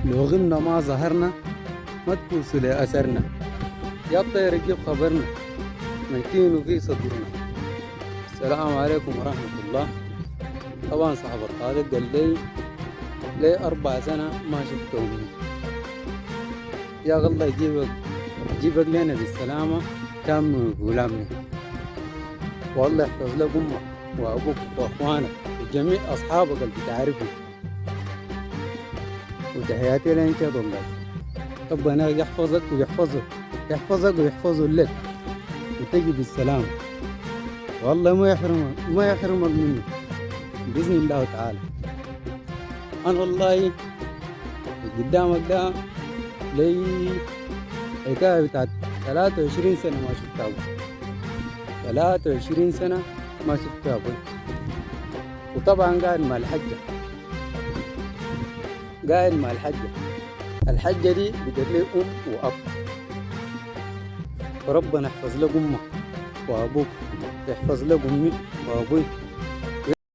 لو غبنا ما ظهرنا ما تبوسوا لأثرنا، يا الطير يجيب خبرنا ميتين في صدورنا. السلام عليكم ورحمة الله. طبعا صاحب الطارق قال لي 4 سنة ما شفت أمي. يا الله يجيبك لنا بالسلامة تام غلامنا، والله يحفظ لك أمك وأبوك وأخوانك وجميع أصحابك اللي بتعرفهم. وتحياتي لك والله، ربنا يحفظك ويحفظه لك وتجي بالسلامة، والله ما يحرمك منه بإذن الله تعالى. أنا والله قدامك ده لي حكاية بتاعت 23 سنة ما شفت أبوي، 23 سنة ما شفت أبوي. وطبعا قاعد مع الحجة، الحجة دي بقت لي أم وأب. وربنا يحفظ لك أمك وأبوك، يحفظ لك أمي وأبوي